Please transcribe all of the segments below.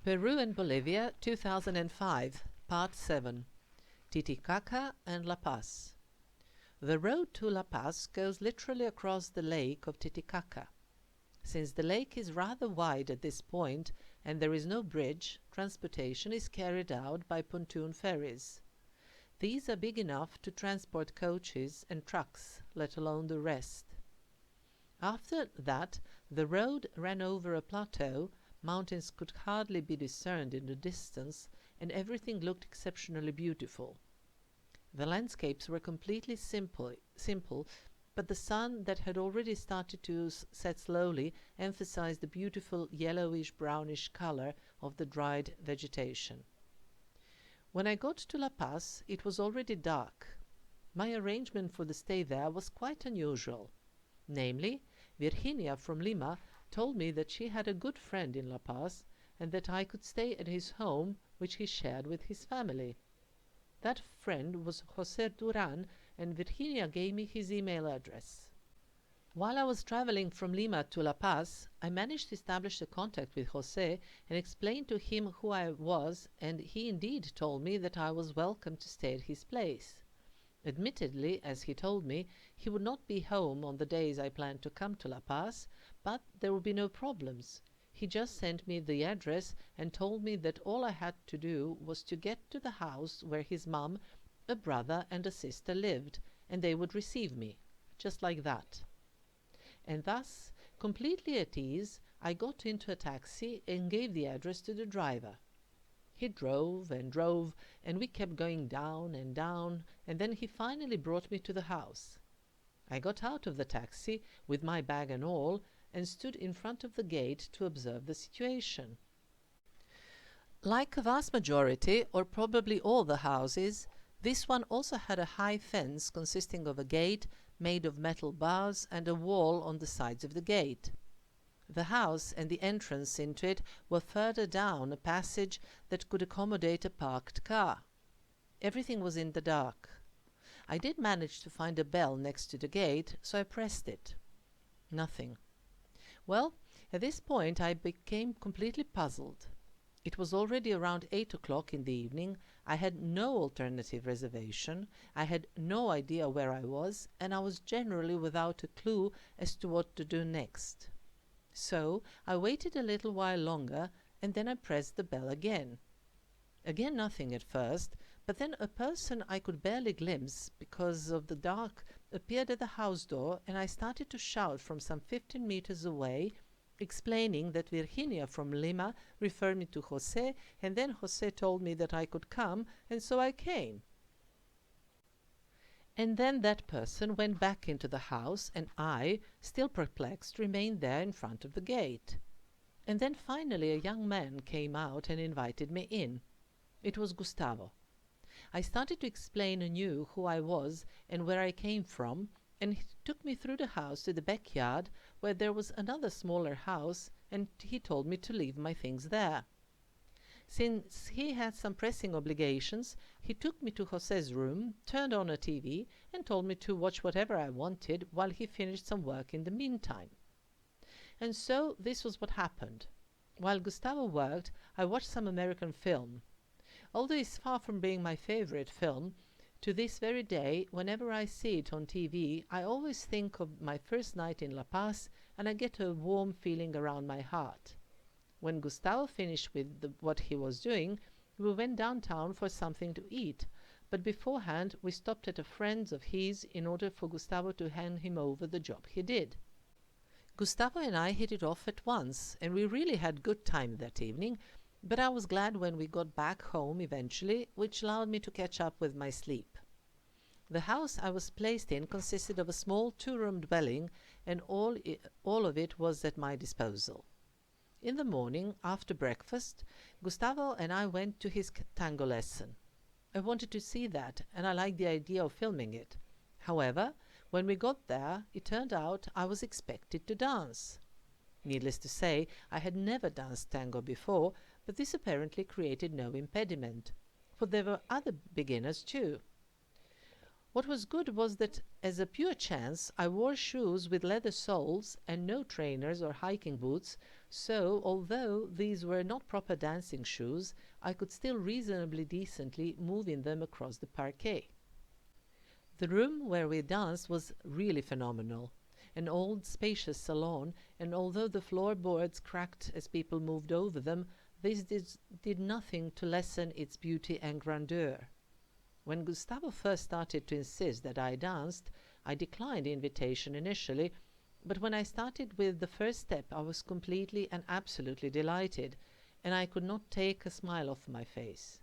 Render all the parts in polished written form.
Peru and Bolivia, 2005, Part 7, Titicaca and La Paz. The road to La Paz goes literally across the lake of Titicaca. Since the lake is rather wide at this point and there is no bridge, transportation is carried out by pontoon ferries. These are big enough to transport coaches and trucks, let alone the rest. After that, the road ran over a plateau. Mountains could hardly be discerned in the distance, and everything looked exceptionally beautiful. The landscapes were completely simple, but the sun that had already started to set slowly emphasized the beautiful yellowish-brownish color of the dried vegetation. When I got to La Paz, it was already dark. My arrangement for the stay there was quite unusual. Namely, Virginia from Lima told me that she had a good friend in La Paz and that I could stay at his home, which he shared with his family. That friend was Jose Duran, and Virginia gave me his email address. While I was traveling from Lima to La Paz, I managed to establish a contact with Jose and explained to him who I was, and he indeed told me that I was welcome to stay at his place. Admittedly, as he told me, he would not be home on the days I planned to come to La Paz, but there would be no problems. He just sent me the address and told me that all I had to do was to get to the house where his mum, a brother and a sister lived, and they would receive me, just like that. And thus, completely at ease, I got into a taxi and gave the address to the driver. He drove, and we kept going down, and then he finally brought me to the house. I got out of the taxi, with my bag and all, and stood in front of the gate to observe the situation. Like a vast majority, or probably all the houses, this one also had a high fence consisting of a gate made of metal bars and a wall on the sides of the gate. The house and the entrance into it were further down a passage that could accommodate a parked car. Everything was in the dark. I did manage to find a bell next to the gate, so I pressed it. Nothing. Well, at this point I became completely puzzled. It was already around 8 o'clock in the evening. I had no alternative reservation. I had no idea where I was, and I was generally without a clue as to what to do next. So I waited a little while longer, and then I pressed the bell again. Again nothing at first, but then a person I could barely glimpse because of the dark appeared at the house door, and I started to shout from some 15 meters away, explaining that Virginia from Lima referred me to Jose, and then Jose told me that I could come, and so I came. And then that person went back into the house, and I, still perplexed, remained there in front of the gate. And then finally a young man came out and invited me in. It was Gustavo. I started to explain anew who I was and where I came from, and he took me through the house to the backyard, where there was another smaller house, and he told me to leave my things there. Since he had some pressing obligations, he took me to Jose's room, turned on a TV, and told me to watch whatever I wanted while he finished some work in the meantime. And so this was what happened. While Gustavo worked, I watched some American film. Although it's far from being my favorite film, to this very day, whenever I see it on TV, I always think of my first night in La Paz, and I get a warm feeling around my heart. When Gustavo finished with what he was doing, we went downtown for something to eat, but beforehand we stopped at a friend's of his in order for Gustavo to hand him over the job he did. Gustavo and I hit it off at once, and we really had good time that evening, but I was glad when we got back home eventually, which allowed me to catch up with my sleep. The house I was placed in consisted of a small two-room dwelling, and all of it was at my disposal. In the morning, after breakfast, Gustavo and I went to his tango lesson. I wanted to see that, and I liked the idea of filming it. However, when we got there, it turned out I was expected to dance. Needless to say, I had never danced tango before, but this apparently created no impediment, for there were other beginners too. What was good was that, as a pure chance, I wore shoes with leather soles and no trainers or hiking boots, So, although these were not proper dancing shoes, I could still reasonably decently move in them across the parquet. The room where we danced was really phenomenal. An old, spacious salon, and although the floorboards cracked as people moved over them, this did nothing to lessen its beauty and grandeur. When Gustavo first started to insist that I danced, I declined the invitation initially, but when I started with the first step, I was completely and absolutely delighted, and I could not take a smile off my face.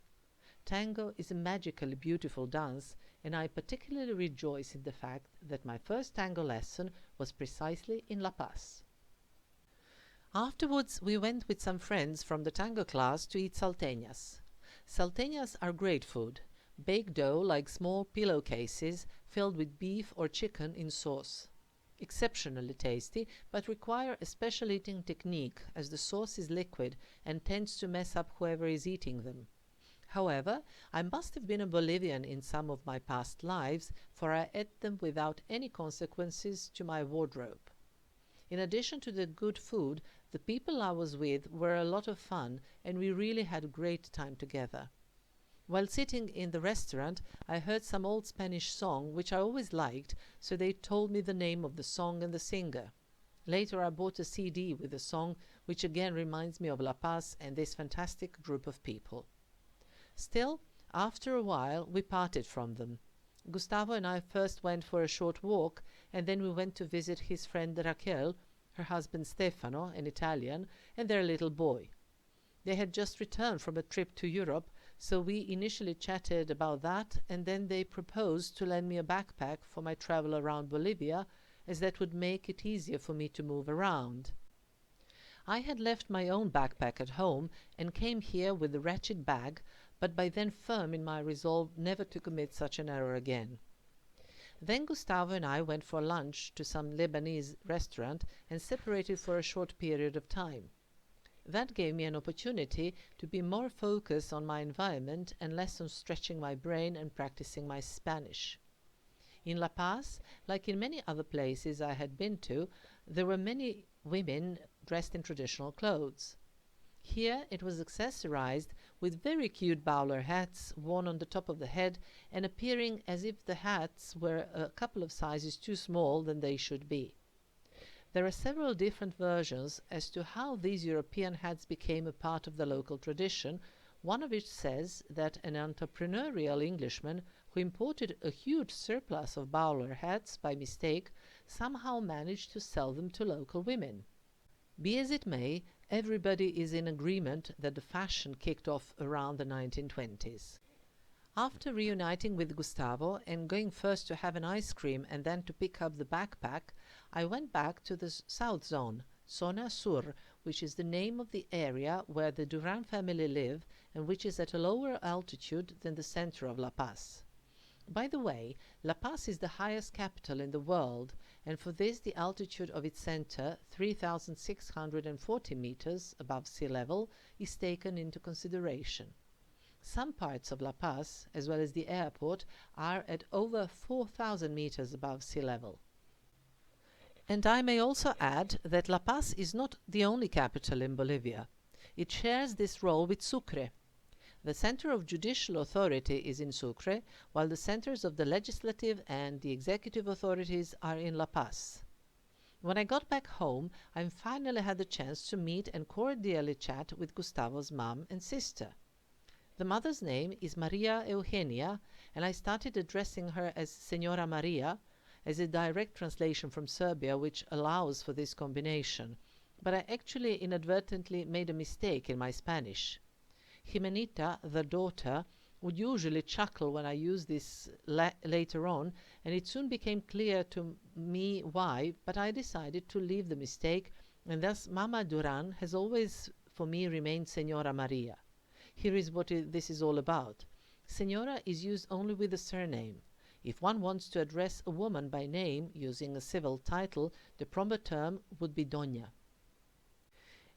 Tango is a magically beautiful dance, and I particularly rejoice in the fact that my first tango lesson was precisely in La Paz. Afterwards, we went with some friends from the tango class to eat salteñas. Salteñas are great food, baked dough like small pillowcases filled with beef or chicken in sauce. Exceptionally tasty, but require a special eating technique as the sauce is liquid and tends to mess up whoever is eating them. However, I must have been a Bolivian in some of my past lives, for I ate them without any consequences to my wardrobe. In addition to the good food, the people I was with were a lot of fun, and we really had a great time together. While sitting in the restaurant, I heard some old Spanish song, which I always liked, so they told me the name of the song and the singer. Later I bought a CD with the song, which again reminds me of La Paz and this fantastic group of people. Still, after a while, we parted from them. Gustavo and I first went for a short walk, and then we went to visit his friend Raquel, her husband Stefano, an Italian, and their little boy. They had just returned from a trip to Europe, so we initially chatted about that, and then they proposed to lend me a backpack for my travel around Bolivia, as that would make it easier for me to move around. I had left my own backpack at home and came here with the wretched bag, but by then firm in my resolve never to commit such an error again. Then Gustavo and I went for lunch to some Lebanese restaurant and separated for a short period of time. That gave me an opportunity to be more focused on my environment and less on stretching my brain and practicing my Spanish. In La Paz, like in many other places I had been to, there were many women dressed in traditional clothes. Here it was accessorized with very cute bowler hats worn on the top of the head and appearing as if the hats were a couple of sizes too small than they should be. There are several different versions as to how these European hats became a part of the local tradition, one of which says that an entrepreneurial Englishman who imported a huge surplus of bowler hats by mistake somehow managed to sell them to local women. Be as it may, everybody is in agreement that the fashion kicked off around the 1920s. After reuniting with Gustavo and going first to have an ice cream and then to pick up the backpack, I went back to the South Zone, Zona Sur, which is the name of the area where the Duran family live and which is at a lower altitude than the center of La Paz. By the way, La Paz is the highest capital in the world, and for this the altitude of its center, 3,640 meters above sea level, is taken into consideration. Some parts of La Paz, as well as the airport, are at over 4,000 meters above sea level. And I may also add that La Paz is not the only capital in Bolivia. It shares this role with Sucre. The center of judicial authority is in Sucre, while the centers of the legislative and the executive authorities are in La Paz. When I got back home, I finally had the chance to meet and cordially chat with Gustavo's mom and sister. The mother's name is Maria Eugenia, and I started addressing her as Señora Maria, as a direct translation from Serbia which allows for this combination, but I actually inadvertently made a mistake in my Spanish. Jimenita, the daughter, would usually chuckle when I used this later on, and it soon became clear to me why, but I decided to leave the mistake, and thus Mama Duran has always for me remained Señora Maria. Here is what this is all about. Señora is used only with a surname. If one wants to address a woman by name using a civil title, the proper term would be Doña.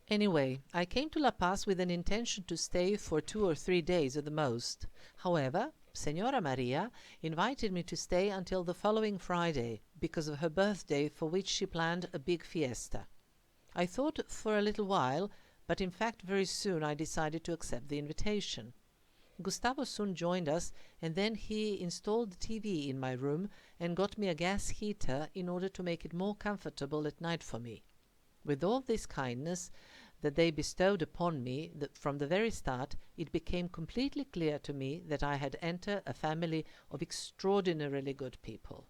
Anyway, I came to La Paz with an intention to stay for 2 or 3 days at the most. However, Señora Maria invited me to stay until the following Friday because of her birthday, for which she planned a big fiesta. I thought for a little while, but in fact very soon I decided to accept the invitation. Gustavo soon joined us, and then he installed the TV in my room and got me a gas heater in order to make it more comfortable at night for me. With all this kindness that they bestowed upon me, from the very start, it became completely clear to me that I had entered a family of extraordinarily good people.